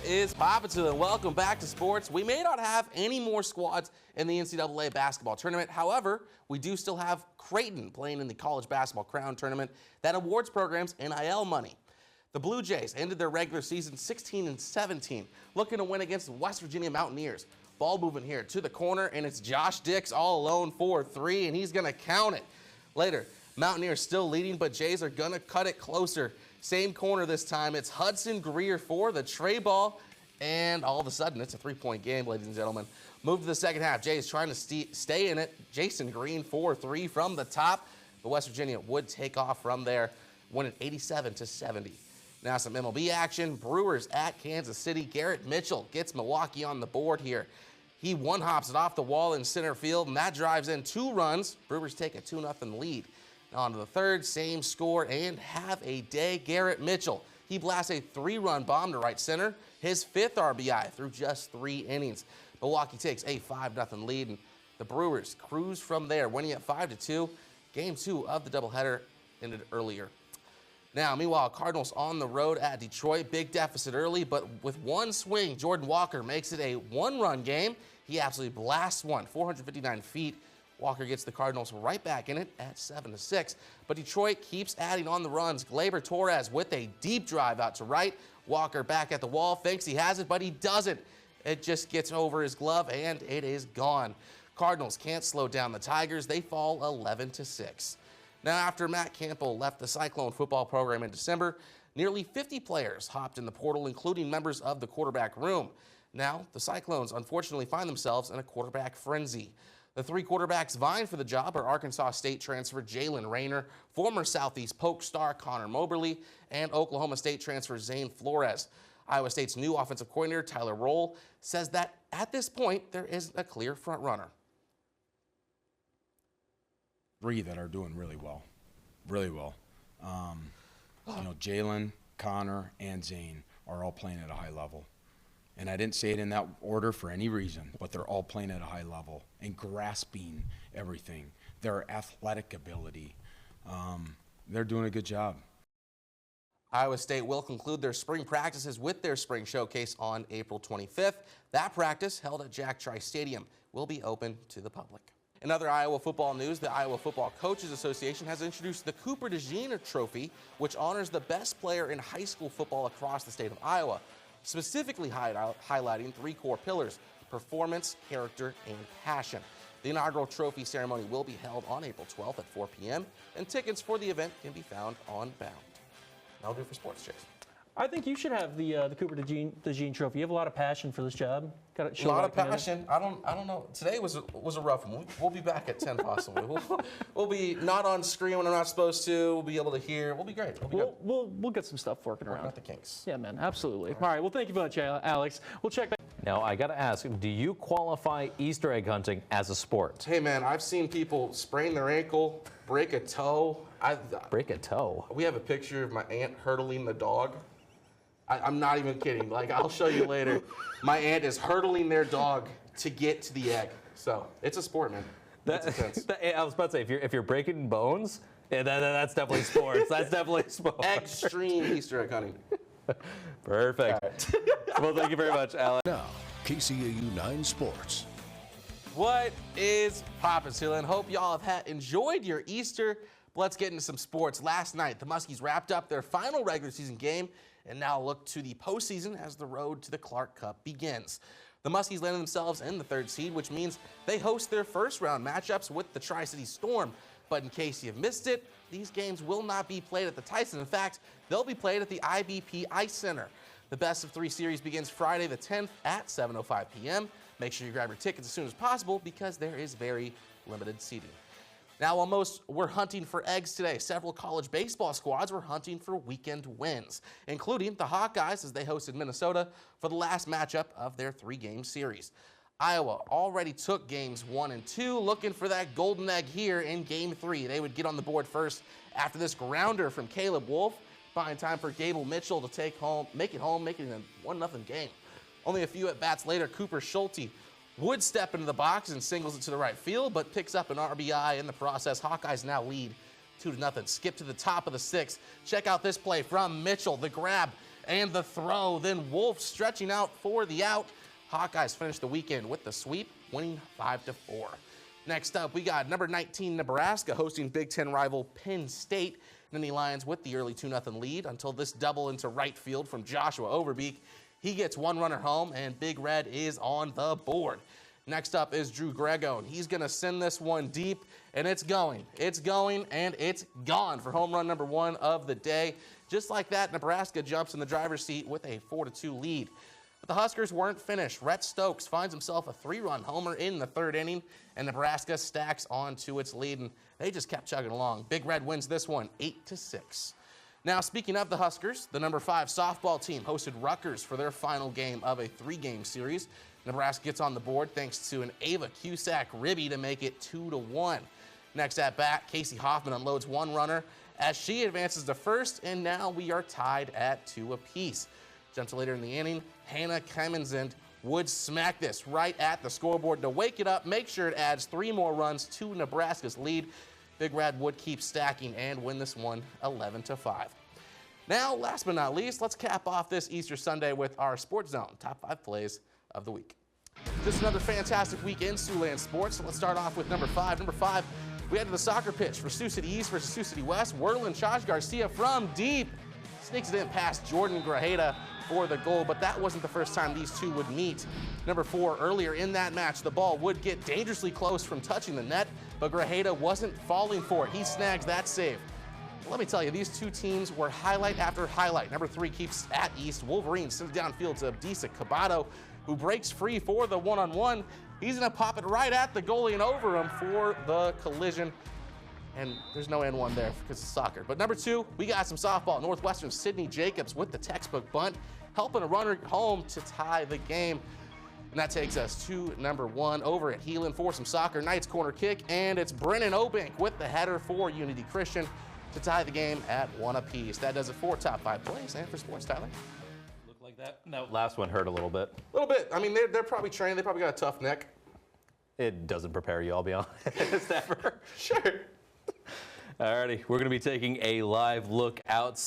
is poppin' and welcome back to sports. We may not have any more squads in the NCAA basketball tournament. However, we do still have Creighton playing in the College Basketball Crown Tournament that awards programs NIL money. The Blue Jays ended their regular season 16-17, looking to win against the West Virginia Mountaineers. Ball moving here to the corner, and it's Josh Dix all alone for three, and he's going to count it. Later, Mountaineers still leading, but Jays are going to cut it closer. Same corner this time. It's Hudson Greer for the tray ball, and all of a sudden, it's a three-point game, ladies and gentlemen. Move to the second half. Jays trying to stay in it. Jason Green for three from the top. But West Virginia would take off from there, winning 87-70. Now some MLB action. Brewers at Kansas City. Garrett Mitchell gets Milwaukee on the board here. He one-hops it off the wall in center field, and that drives in 2 runs. Brewers take a 2-0 lead. Now on to the third, same score, and have a day. Garrett Mitchell, he blasts a 3-run bomb to right center, his 5th RBI through just 3 innings. Milwaukee takes a 5-0 lead, and the Brewers cruise from there, winning at 5-2. Game 2 of the doubleheader ended earlier. Now, meanwhile, Cardinals on the road at Detroit. Big deficit early, but with one swing, Jordan Walker makes it a 1-run game. He absolutely blasts one, 459 feet. Walker gets the Cardinals right back in it at 7-6. But Detroit keeps adding on the runs. Gleyber Torres with a deep drive out to right. Walker back at the wall, thinks he has it, but he doesn't. It just gets over his glove, and it is gone. Cardinals can't slow down the Tigers. They fall 11-6. Now, after Matt Campbell left the Cyclone football program in December, nearly 50 players hopped in the portal, including members of the quarterback room. Now, the Cyclones unfortunately find themselves in a quarterback frenzy. The 3 quarterbacks vying for the job are Arkansas State transfer Jalen Rayner, former Southeast Polk star Connor Moberly, and Oklahoma State transfer Zane Flores. Iowa State's new offensive coordinator, Tyler Roll, says that at this point, there isn't a clear front runner. 3 that are doing really well. Jalen, Connor, and Zane are all playing at a high level. And I didn't say it in that order for any reason, but they're all playing at a high level and grasping everything. Their athletic ability, they're doing a good job. Iowa State will conclude their spring practices with their spring showcase on April 25th. That practice, held at Jack Trice Stadium, will be open to the public. In other Iowa football news, the Iowa Football Coaches Association has introduced the Cooper DeJean Trophy, which honors the best player in high school football across the state of Iowa, specifically highlighting 3 core pillars: performance, character, and passion. The inaugural trophy ceremony will be held on April 12th at 4 p.m., and tickets for the event can be found on Bound. That'll do for sports, Chase. I think you should have the Cooper DeJean Trophy. You have a lot of passion for this job. Got a lot of passion. I don't know. Today was a rough one. We'll be back at 10 possibly. We'll be not on screen when I'm not supposed to. We'll be able to hear. We'll be great. We'll get some stuff working around. Not the kinks. Yeah, man. Absolutely. All right. Well, thank you very much, Alex. We'll check back. Now, I got to ask, do you qualify Easter egg hunting as a sport? Hey, man, I've seen people sprain their ankle, break a toe. Break a toe? We have a picture of my aunt hurdling the dog. I'm not even kidding. Like, I'll show you later. My aunt is hurdling their dog to get to the egg. So it's a sport, man. That's intense. I was about to say, if you're breaking bones, yeah, that's definitely sports. That's definitely sports. Extreme Easter egg hunting. Perfect. Right. Well, thank you very much, Alex. Now, KCAU 9 Sports. What is poppin', Sealand? Hope y'all have enjoyed your Easter. Let's get into some sports. Last night, the Muskies wrapped up their final regular season game and now look to the postseason as the road to the Clark Cup begins. The Muskies landed themselves in the 3rd seed, which means they host their first round matchups with the Tri-City Storm. But in case you've missed it, these games will not be played at the Tyson. In fact, they'll be played at the IBP Ice Center. The best of 3 series begins Friday the 10th at 7:05 p.m. Make sure you grab your tickets as soon as possible because there is very limited seating. Now, while most were hunting for eggs today, several college baseball squads were hunting for weekend wins, including the Hawkeyes as they hosted Minnesota for the last matchup of their 3-game series. Iowa already took games 1 and 2, looking for that golden egg here in game 3. They would get on the board first after this grounder from Caleb Wolf, buying time for Gable Mitchell to make it a 1-0 game. Only a few at-bats later, Cooper Schulte would step into the box and singles it to the right field, but picks up an RBI in the process. Hawkeyes now lead 2-0. Skip to the top of the 6th. Check out this play from Mitchell. The grab And the throw, then Wolf stretching out for the out. Hawkeyes finish the weekend with the sweep, winning 5-4. Next up, we got number 19 Nebraska hosting Big Ten rival Penn State. Nittany Lions with the early 2-0 lead until this double into right field from Joshua Overbeek. He gets one runner home, and Big Red is on the board. Next up is Drew Grego, and he's going to send this one deep, and it's going, and it's gone for home run number 1 of the day. Just like that, Nebraska jumps in the driver's seat with a 4-2 lead. But the Huskers weren't finished. Rhett Stokes finds himself a 3-run homer in the 3rd inning, and Nebraska stacks onto its lead, and they just kept chugging along. Big Red wins this one 8-6. Now, speaking of the Huskers, the number 5 softball team hosted Rutgers for their final game of a 3-game series. Nebraska gets on the board thanks to an Ava Cusack ribby to make it 2-1. Next at bat, Casey Hoffman unloads one runner as she advances to first, and now we are tied at 2 apiece. Jump to later in the inning, Hannah Kemensend would smack this right at the scoreboard to wake it up, make sure it adds 3 more runs to Nebraska's lead. Big Red would keep stacking and win this one 11-5. Now, last but not least, let's cap off this Easter Sunday with our Sports Zone top 5 plays of the week. Just another fantastic week in Siouxland sports. So let's start off with number 5. Number 5, we head to the soccer pitch for Sioux City East versus Sioux City West. Werlin Chaj Garcia from deep sneaks it in past Jordan Grajeda for the goal, but that wasn't the first time these two would meet. Number 4, earlier in that match, the ball would get dangerously close from touching the net, but Grajeda wasn't falling for it. He snags that save. Let me tell you, these two teams were highlight after highlight. Number 3 keeps at East. Wolverines sends downfield to Abdisa Cabado, who breaks free for the one-on-one. He's going to pop it right at the goalie and over him for the collision. And there's no N1 there because it's soccer. But number 2, we got some softball. Northwestern Sydney Jacobs with the textbook bunt, helping a runner home to tie the game. And that takes us to number 1 over at Heelan for some soccer. Knights corner kick, and it's Brennan Obank with the header for Unity Christian to tie the game at 1 apiece. That does it for top 5 plays and for sports, Tyler. Look like that. That last one hurt a little bit. A little bit. I mean, they're probably trained. They probably got a tough neck. It doesn't prepare you, I'll be honest, ever. Sure. Alrighty, we're going to be taking a live look out.